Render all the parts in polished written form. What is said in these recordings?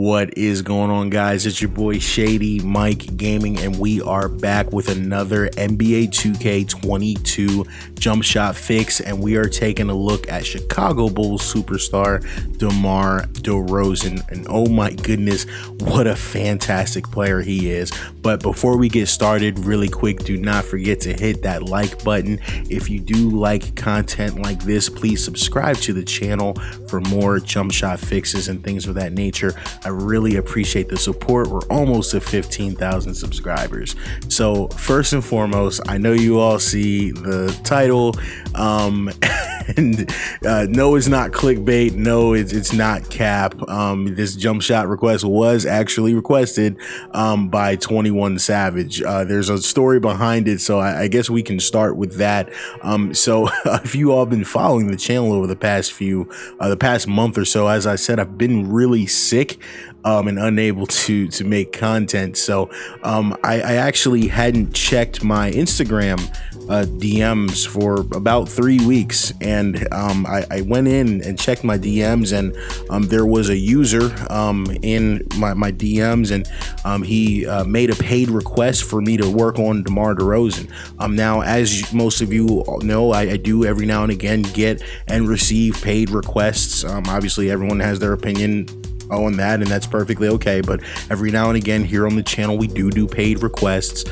What is going on, guys? It's your boy ShadyMikeGaming, and we are back with another NBA 2K22 jump shot fix, and we are taking a look at Chicago Bulls superstar Demar Derozan. And oh my goodness, what a fantastic player he is. But before we get started, really quick, do not forget to hit that like button. If you do like content like this, please subscribe to the channel for more jump shot fixes and things of that nature. I really appreciate the support. We're almost at 15,000 subscribers. So first and foremost, I know you all see the title, and no, it's not clickbait. No, it's not cap. This jump shot request was actually requested by 21 Savage. There's a story behind it, so I guess we can start with that. So if you all been following the channel over the past month or so, as I said, I've been really sick and unable to make content. So I actually hadn't checked my Instagram DMs for about 3 weeks, and I went in and checked my DMs, and there was a user in my DMs, and he made a paid request for me to work on Demar Derozan. Now, as most of you know, I do every now and again get and receive paid requests. Obviously everyone has their opinion on that, and that's perfectly okay, but every now and again here on the channel we do paid requests.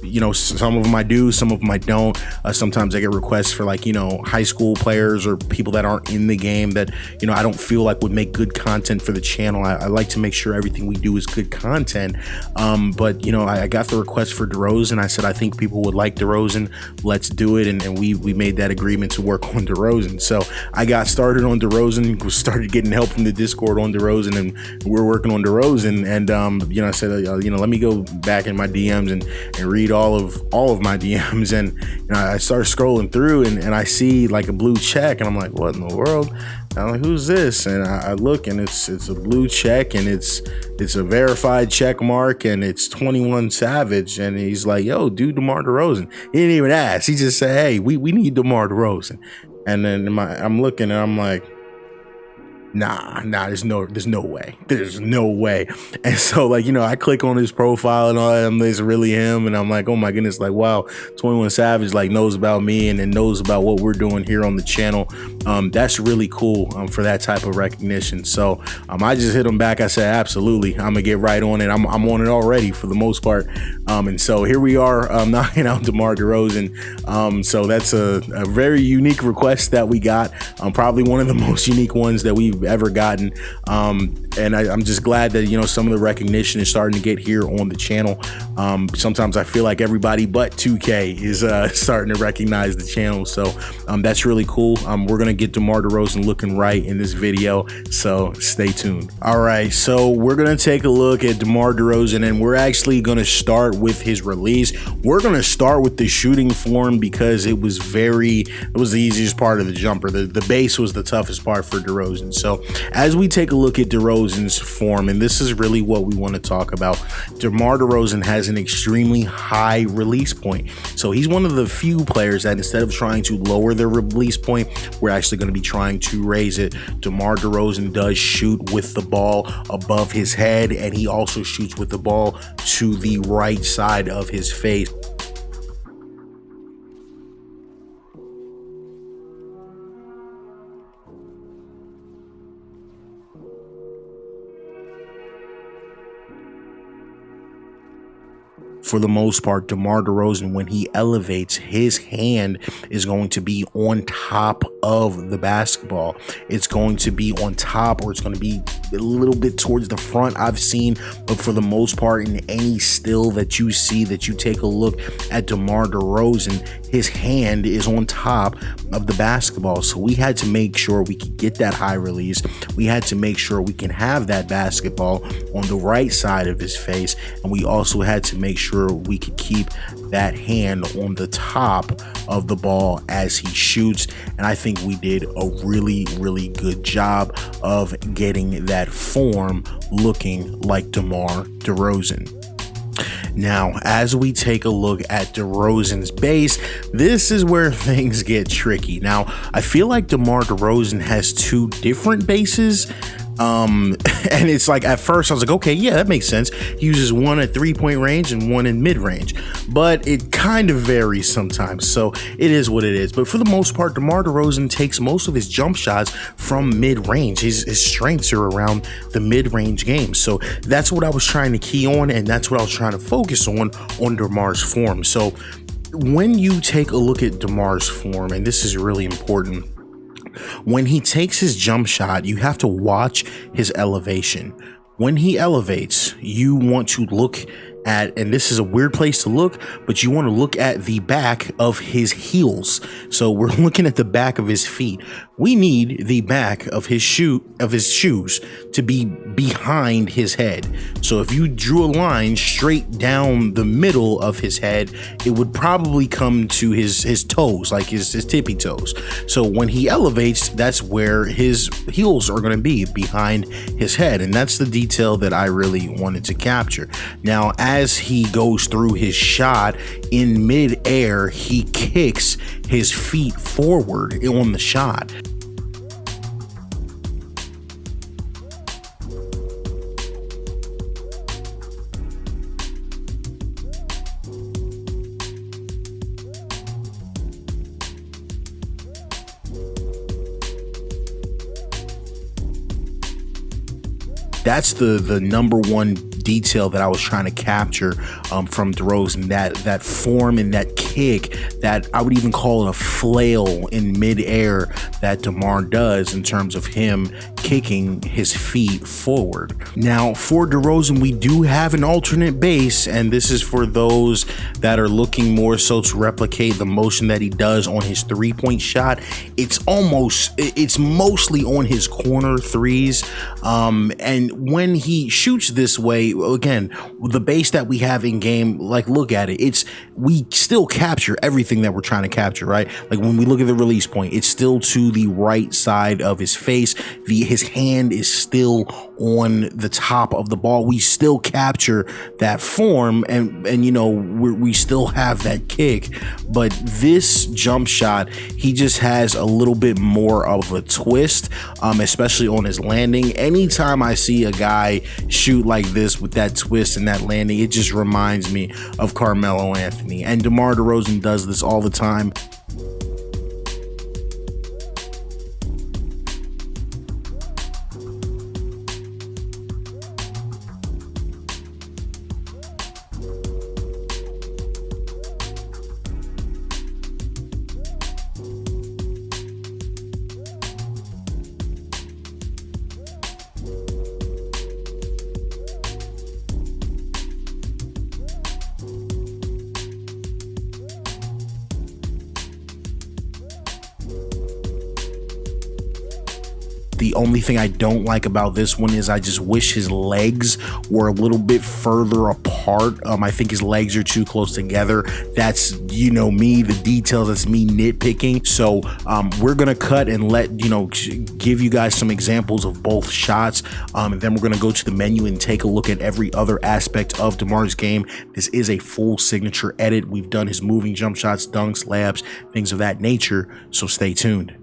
You know, some of them I do, some of them I don't. Sometimes I get requests for, like, you know, high school players or people that aren't in the game that, you know, I don't feel like would make good content for the channel. I like to make sure everything we do is good content. But, you know, I got the request for Derozan. I said, I think people would like Derozan. Let's do it. And we made that agreement to work on Derozan. So I got started on Derozan, started getting help from the Discord on Derozan, and we're working on Derozan. And, you know, I said, you know, let me go back in my DMs and read all of my DMs, and you know, I started scrolling through, and I see like a blue check, and I'm like, what in the world? And I'm like, who's this? And I look, and it's a blue check, and it's a verified check mark, and it's 21 Savage, and he's like, yo, dude, Demar Derozan. He didn't even ask. He just said, hey, we need Demar Derozan. And then I'm looking, and I'm like, nah, there's no way. And so, like, you know, I click on his profile and all that, and it's really him, and I'm like, oh my goodness, like, wow, 21 Savage like knows about me and knows about what we're doing here on the channel. That's really cool for that type of recognition. So I just hit him back. I said, absolutely, I'm gonna get right on it. I'm on it already for the most part. And so here we are, knocking out Demar Derozan. So that's a very unique request that we got, probably one of the most unique ones that we've ever gotten. And I'm just glad that, you know, some of the recognition is starting to get here on the channel. Sometimes I feel like everybody but 2K is starting to recognize the channel. So that's really cool. We're gonna get Demar Derozan looking right in this video, so stay tuned. All right, so we're gonna take a look at Demar Derozan, and we're actually gonna start with his release. We're gonna start with the shooting form because it was the easiest part of the jumper. The base was the toughest part for Derozan. So as we take a look at Derozan's form, and this is really what we want to talk about, Demar Derozan has an extremely high release point. So he's one of the few players that, instead of trying to lower their release point, we're actually going to be trying to raise it. Demar Derozan does shoot with the ball above his head, and he also shoots with the ball to the right side of his face. For the most part, Demar Derozan, when he elevates, his hand is going to be on top of the basketball. It's going to be on top, or it's going to be a little bit towards the front, I've seen. But for the most part, in any still that you see, that you take a look at Demar Derozan, his hand is on top of the basketball. So we had to make sure we could get that high release. We had to make sure we can have that basketball on the right side of his face, and we also had to make sure we could keep that hand on the top of the ball as he shoots. And I think we did a really good job of getting that form looking like Demar Derozan. Now, as we take a look at Derozan's base, this is where things get tricky. Now, I feel like Demar Derozan has two different bases. And it's like, at first I was like, okay, yeah, that makes sense. He uses one at 3-point range and one in mid range, but it kind of varies sometimes. So it is what it is. But for the most part, DeMar DeRozan takes most of his jump shots from mid range. His strengths are around the mid range game. So that's what I was trying to key on, and that's what I was trying to focus on DeMar's form. So when you take a look at DeMar's form, and this is really important, when he takes his jump shot, you have to watch his elevation. When he elevates, you want to look at, and this is a weird place to look, but you want to look at the back of his heels. So we're looking at the back of his feet. We need the back of his shoes to be behind his head. So if you drew a line straight down the middle of his head, it would probably come to his toes, like his tippy toes. So when he elevates, that's where his heels are going to be, behind his head. And that's the detail that I really wanted to capture. Now, as he goes through his shot in mid-air, he kicks his feet forward on the shot. That's the number one detail that I was trying to capture from DeRozan, that form and that kick, that I would even call it a flail in midair that DeMar does in terms of him kicking his feet forward. Now for DeRozan, we do have an alternate base, and this is for those that are looking more so to replicate the motion that he does on his 3-point shot. It's mostly on his corner threes, and when he shoots this way, again, the base that we have in game, like, look at it, we still capture everything that we're trying to capture, right? Like when we look at the release point, it's still to the right side of his face. His hand is still on the top of the ball. We still capture that form, and you know, we still have that kick. But this jump shot, he just has a little bit more of a twist, especially on his landing. Anytime I see a guy shoot like this with that twist and that landing, it just reminds me of Carmelo Anthony, and DeMar DeRozan does this all the time. The only thing I don't like about this one is I just wish his legs were a little bit further apart. I think his legs are too close together. That's, you know, me, the details, that's me nitpicking. So we're gonna cut and give you guys some examples of both shots, and then we're gonna go to the menu and take a look at every other aspect of DeMar's game. This is a full signature edit. We've done his moving jump shots, dunks, layups, things of that nature, so stay tuned.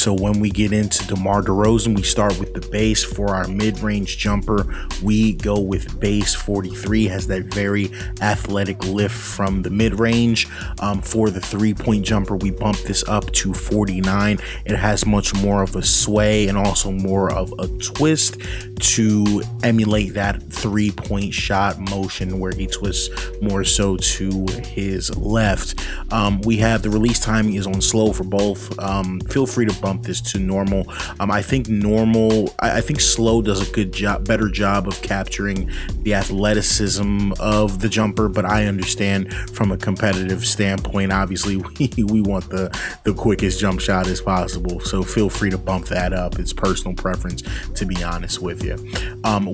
So when we get into DeMar DeRozan, we start with the base. For our mid-range jumper, we go with base 43, has that very athletic lift from the mid-range. For the 3-point jumper, we bump this up to 49. It has much more of a sway and also more of a twist to emulate that 3-point shot motion where he twists more so to his left. We have the release timing is on slow for both. Feel free to bump bump this to normal. I think slow does a good job, better job of capturing the athleticism of the jumper, but I understand from a competitive standpoint, obviously we want the quickest jump shot as possible, so feel free to bump that up. It's personal preference, to be honest with you.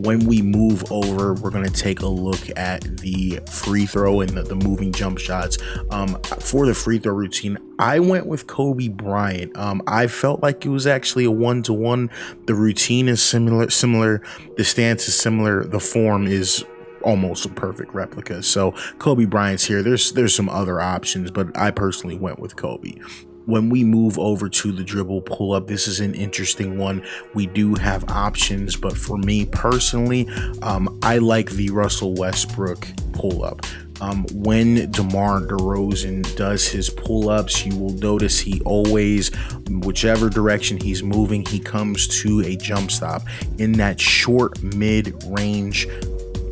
When we move over, we're going to take a look at the free throw and the moving jump shots. For the free throw routine, I went with Kobe Bryant. I felt like it was actually a 1-to-1. The routine is similar, the stance is similar, the form is almost a perfect replica. So Kobe Bryant's here. There's some other options, but I personally went with Kobe. When we move over to the dribble pull up, this is an interesting one. We do have options, but for me personally, I like the Russell Westbrook pull up. When DeMar DeRozan does his pull-ups, you will notice he always, whichever direction he's moving, he comes to a jump stop. In that short mid-range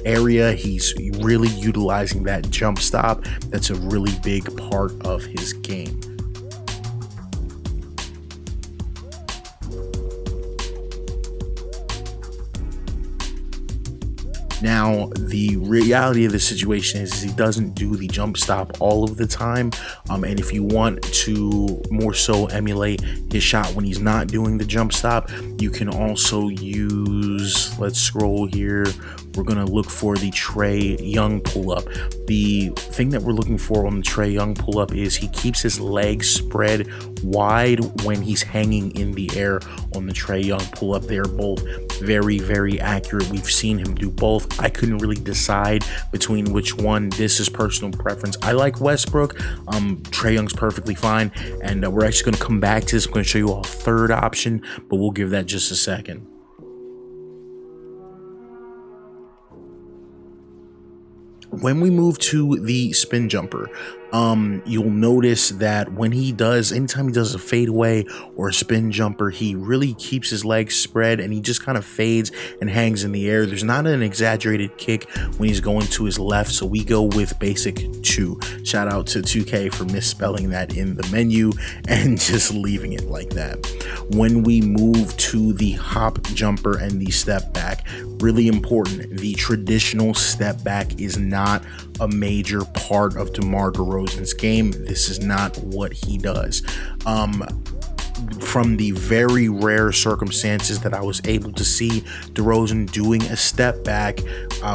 area, he's really utilizing that jump stop. That's a really big part of his game. Now, the reality of the situation is he doesn't do the jump stop all of the time. And if you want to more so emulate his shot when he's not doing the jump stop, you can also use, let's scroll here. We're going to look for the Trae Young pull-up. The thing that we're looking for on the Trae Young pull-up is he keeps his legs spread wide when he's hanging in the air on the Trae Young pull-up. They're both very, very accurate. We've seen him do both. I couldn't really decide between which one. This is personal preference. I like Westbrook. Trae Young's perfectly fine. And we're actually going to come back to this. I'm going to show you a third option, but we'll give that just a second. When we move to the spin jumper, you'll notice that when he does, anytime he does a fadeaway or a spin jumper, he really keeps his legs spread and he just kind of fades and hangs in the air. There's not an exaggerated kick when he's going to his left, so we go with basic 2. Shout out to 2K for misspelling that in the menu and just leaving it like that. When we move to the hop jumper and the step back, really important, the traditional step back is not a major part of DeMar DeRozan's game. This is not what he does. From the very rare circumstances that I was able to see DeRozan doing a step back,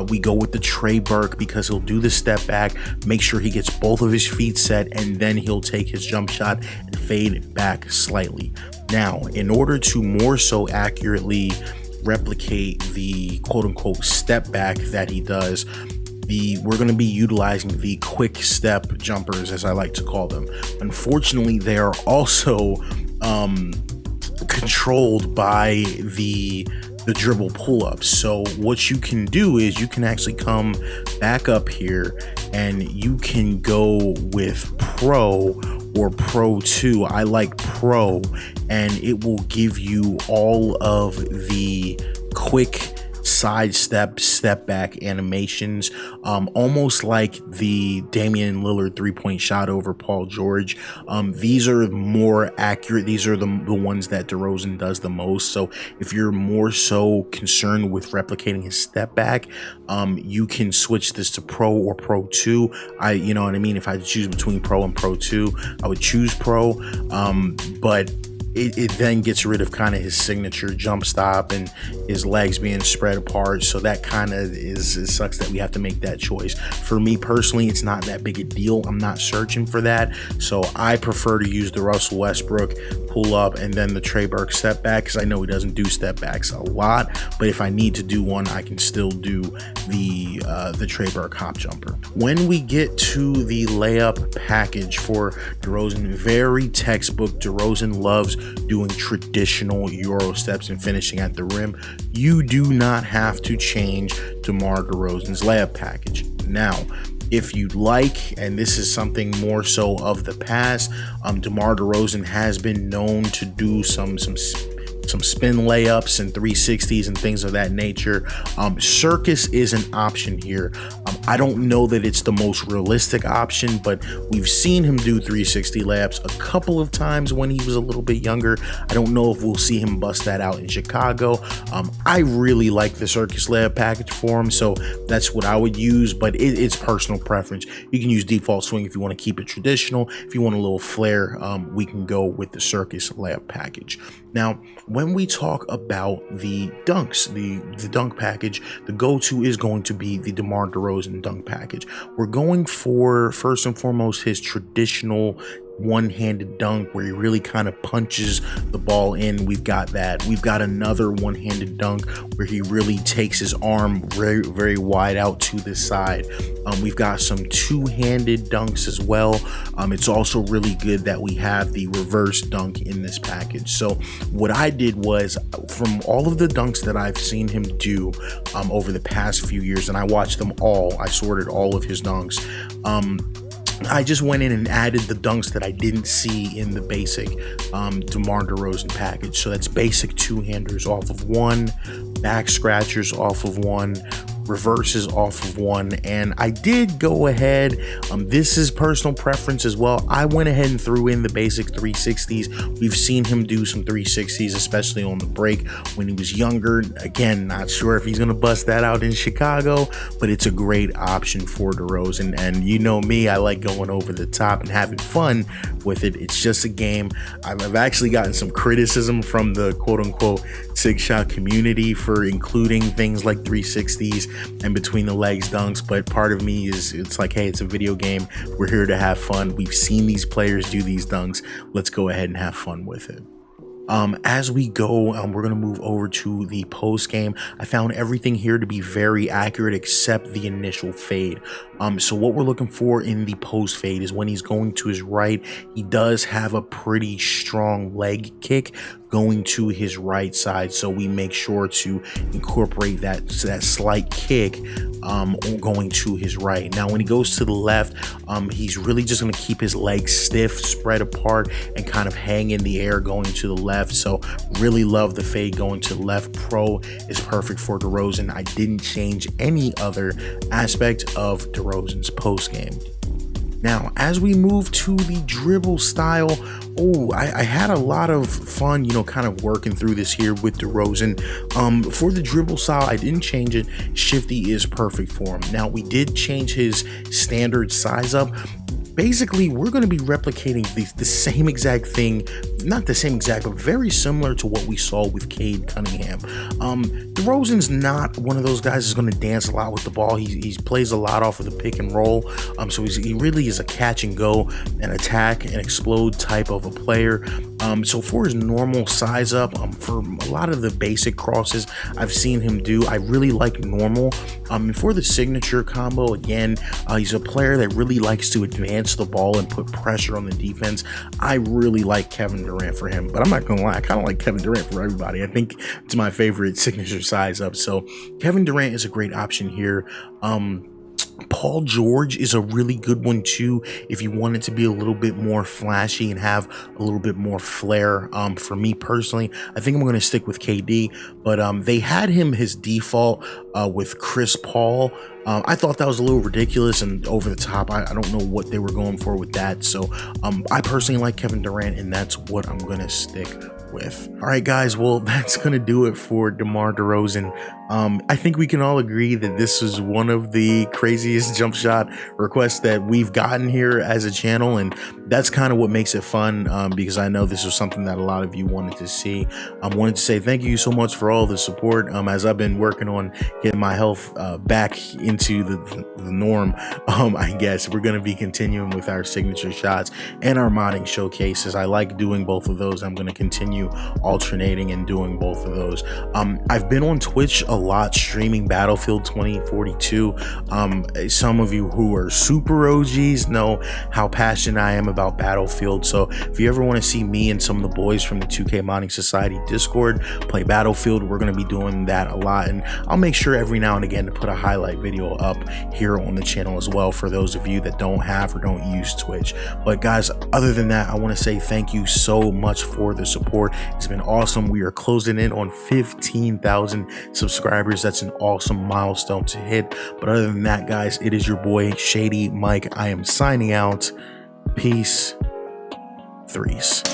we go with the Trey Burke because he'll do the step back, make sure he gets both of his feet set, and then he'll take his jump shot and fade back slightly. Now, in order to more so accurately replicate the quote-unquote step back that he does, we're going to be utilizing the quick step jumpers, as I like to call them. Unfortunately, they are also controlled by the dribble pull-ups. So what you can do is you can actually come back up here and you can go with Pro or Pro 2. I like Pro, and it will give you all of the quick side step back animations, almost like the Damian Lillard 3-point shot over Paul George. These are more accurate. These are the ones that DeRozan does the most. So if you're more so concerned with replicating his step back, you can switch this to Pro or Pro 2. You know what I mean? If I had to choose between Pro and Pro 2, I would choose Pro. But it then gets rid of kind of his signature jump stop and his legs being spread apart. So that kind of it sucks that we have to make that choice. For me personally, it's not that big a deal. I'm not searching for that. So I prefer to use the Russell Westbrook pull up and then the Trey Burke step back, because I know he doesn't do step backs a lot. But if I need to do one, I can still do the Trey Burke hop jumper. When we get to the layup package for DeRozan, very textbook. DeRozan loves doing traditional Euro steps and finishing at the rim. You do not have to change DeMar DeRozan's layup package. Now, if you'd like, and this is something more so of the past, DeMar DeRozan has been known to do some spin layups and 360s and things of that nature. Circus is an option here. I don't know that it's the most realistic option, but we've seen him do 360 layups a couple of times when he was a little bit younger. I don't know if we'll see him bust that out in Chicago. I really like the circus layup package for him, so that's what I would use, but it's personal preference. You can use default swing if you want to keep it traditional. If you want a little flair, we can go with the circus layup package. Now, when we talk about the dunks, the dunk package, the go-to is going to be the Demar Derozan dunk package. We're going for, first and foremost, his traditional one-handed dunk where he really kind of punches the ball in. We've got that. We've got another one-handed dunk where he really takes his arm very, very wide out to the side. We've got some two-handed dunks as well. It's also really good that we have the reverse dunk in this package. So what I did was, from all of the dunks that I've seen him do over the past few years, and I watched them all, I sorted all of his dunks. I just went in and added the dunks that I didn't see in the basic DeMar DeRozan package. So that's basic two-handers off of one, back scratchers off of one, reverses off of one, and I did go ahead, this is personal preference as well, I went ahead and threw in the basic 360s. We've seen him do some 360s, especially on the break when he was younger. Again, not sure if he's gonna bust that out in Chicago, but it's a great option for DeRozan. And you know me, I like going over the top and having fun with it. It's just a game. I've actually gotten some criticism from the quote-unquote six shot community for including things like 360s and between the legs dunks, but part of me is, it's like, hey, it's a video game, we're here to have fun, we've seen these players do these dunks, let's go ahead and have fun with it. As we go, we're going to move over to the post game. I found everything here to be very accurate except the initial fade. So what we're looking for in the post fade is when he's going to his right, he does have a pretty strong leg kick going to his right side, so we make sure to incorporate that slight kick going to his right. Now when he goes to the left, he's really just going to keep his legs stiff, spread apart, and kind of hang in the air going to the left. So really love the fade going to the left. Pro is perfect for DeRozan. I didn't change any other aspect of DeRozan's post game. Now, as we move to the dribble style, I had a lot of fun, kind of working through this here with DeRozan. For the dribble style, I didn't change it. Shifty is perfect for him. Now, we did change his standard size up. Basically, we're going to be replicating the same exact thing, not the same exact, but very similar to what we saw with Cade Cunningham. DeRozan's not one of those guys who's going to dance a lot with the ball. He plays a lot off of the pick and roll, so he really is a catch and go and attack and explode type of a player. So for his normal size up, for a lot of the basic crosses I've seen him do, I really like normal. And for the signature combo, again, he's a player that really likes to advance the ball and put pressure on the defense. I really like Kevin Durant for him, but I'm not gonna lie, I kind of like Kevin Durant for everybody. I think it's my favorite signature size up, so Kevin Durant is a great option here. Paul George is a really good one too if you want it to be a little bit more flashy and have a little bit more flair. For me personally, I think I'm going to stick with KD, but they had him his default with Chris Paul. I thought that was a little ridiculous and over the top. I don't know what they were going for with that, so I personally like Kevin Durant, and that's what I'm going to stick with. All right, guys, well, that's gonna do it for DeMar DeRozan. I think we can all agree that this is one of the craziest jump shot requests that we've gotten here as a channel, and that's kind of what makes it fun, because I know this was something that a lot of you wanted to see. I wanted to say thank you so much for all the support as I've been working on getting my health back into the norm. I guess we're going to be continuing with our signature shots and our modding showcases. I like doing both of those. I'm going to continue alternating and doing both of those. I've been on Twitch a lot streaming Battlefield 2042. Some of you who are super OGs know how passionate I am about Battlefield, so if you ever want to see me and some of the boys from the 2K Modding Society Discord play Battlefield, we're going to be doing that a lot, and I'll make sure every now and again to put a highlight video up here on the channel as well for those of you that don't have or don't use Twitch. But guys, other than that, I want to say thank you so much for the support. It's been awesome. We are closing in on 15,000 subscribers subscribers. That's an awesome milestone to hit. But other than that, guys, it is your boy Shady Mike. I am signing out. Peace. Threes.